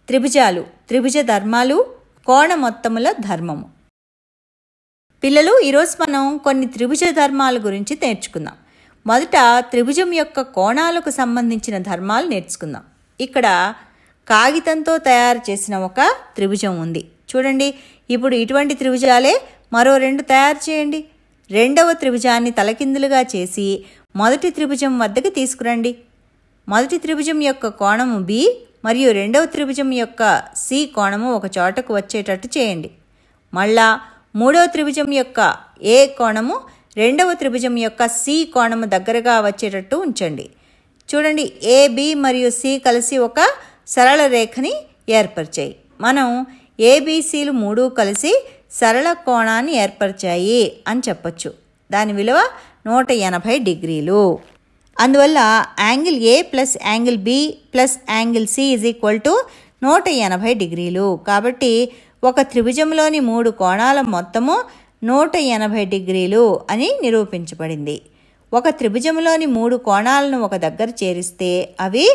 త్రిభుజాలు, త్రిభుజ ధర్మాలు, కోణ మొత్తముల ధర్మము. పిల్లలు, ఈరోజు మనం కొన్ని త్రిభుజ ధర్మాల గురించి నేర్చుకుందాం. మొదట త్రిభుజం యొక్క కోణాలకు సంబంధించిన ధర్మాలు నేర్చుకుందాం. ఇక్కడ కాగితంతో తయారు చేసిన ఒక త్రిభుజం ఉంది. చూడండి, ఇప్పుడు ఇటువంటి త్రిభుజాలే మరో 2 తయారు చేయండి. రెండవ త్రిభుజాన్ని తలకిందులుగా చేసి మొదటి త్రిభుజం వద్దకు తీసుకురండి. మొదటి త్రిభుజం యొక్క కోణము బి మరియు రెండవ త్రిభుజం యొక్క సి కోణము ఒక చోటకు వచ్చేటట్టు చేయండి. మళ్ళా మూడవ త్రిభుజం యొక్క ఏ కోణము రెండవ త్రిభుజం యొక్క సి కోణము దగ్గరగా వచ్చేటట్టు ఉంచండి. చూడండి, ఏ, బి మరియు సి కలిసి ఒక సరళ రేఖని ఏర్పరిచాయి. మనం ఏబిసిలు 3 కలిసి సరళ కోణాన్ని ఏర్పరిచాయి అని చెప్పచ్చు. దాని విలువ 180 డిగ్రీలు. అందువల్ల angle A plus angle B plus angle C is equal to 180 డిగ్రీలు. కాబట్టి ఒక త్రిభుజంలోని 3 కోణాల మొత్తము 180 డిగ్రీలు అని నిరూపించబడింది. ఒక త్రిభుజంలోని 3 కోణాలను ఒక దగ్గర చేరిస్తే అవి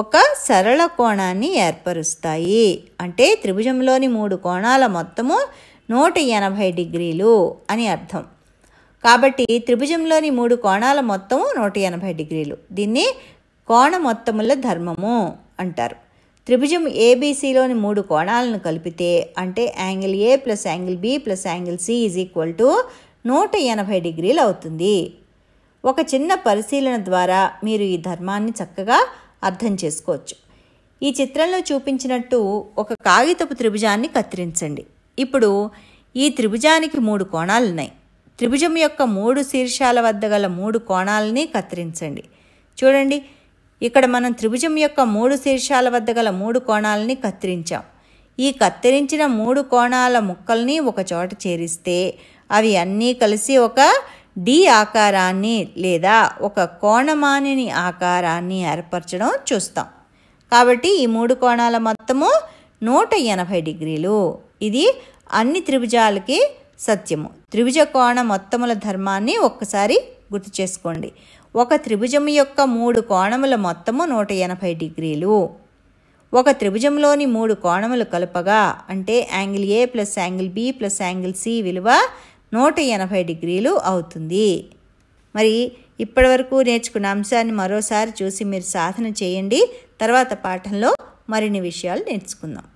ఒక సరళ కోణాన్ని ఏర్పరుస్తాయి. అంటే త్రిభుజంలోని 3 కోణాల మొత్తము 180 డిగ్రీలు అని అర్థం. కాబట్టి త్రిభుజంలోని 3 కోణాల మొత్తము 180 డిగ్రీలు. దీన్ని కోణ మొత్తముల ధర్మము అంటారు. త్రిభుజం ఏబిసిలోని 3 కోణాలను కలిపితే అంటే angle A plus angle B plus angle C is equal to 180 డిగ్రీలు అవుతుంది. ఒక చిన్న పరిశీలన ద్వారా మీరు ఈ ధర్మాన్ని చక్కగా అర్థం చేసుకోవచ్చు. ఈ చిత్రంలో చూపించినట్టు ఒక కాగితపు త్రిభుజాన్ని కత్తిరించండి. ఇప్పుడు ఈ త్రిభుజానికి 3 కోణాలున్నాయి. త్రిభుజం యొక్క 3 శీర్షాల వద్ద గల 3 కోణాలని కత్తిరించండి. చూడండి, ఇక్కడ మనం త్రిభుజం యొక్క 3 శీర్షాల వద్ద గల 3 కోణాలని కత్తిరించాం. ఈ కత్తిరించిన 3 కోణాల ముక్కల్ని ఒక చోట చేరిస్తే అవి అన్నీ కలిసి ఒక డి ఆకారాన్ని లేదా ఒక కోణమానిని ఆకారాన్ని ఏర్పరచడం చూస్తాం. కాబట్టి ఈ 3 కోణాల మొత్తము 180 డిగ్రీలు. ఇది అన్ని త్రిభుజాలకి సత్యము. త్రిభుజ కోణ మొత్తముల ధర్మాన్ని ఒక్కసారి గుర్తు చేసుకోండి. ఒక త్రిభుజం యొక్క 3 కోణముల మొత్తము 180 డిగ్రీలు. ఒక త్రిభుజంలోని 3 కోణములు కలపగా అంటే angle A plus angle B plus angle C విలువ 180 డిగ్రీలు అవుతుంది. మరి ఇప్పటివరకు నేర్చుకున్న అంశాన్ని మరోసారి చూసి మీరు సాధన చేయండి. తర్వాత పాఠంలో మరిన్ని విషయాలు నేర్చుకుందాం.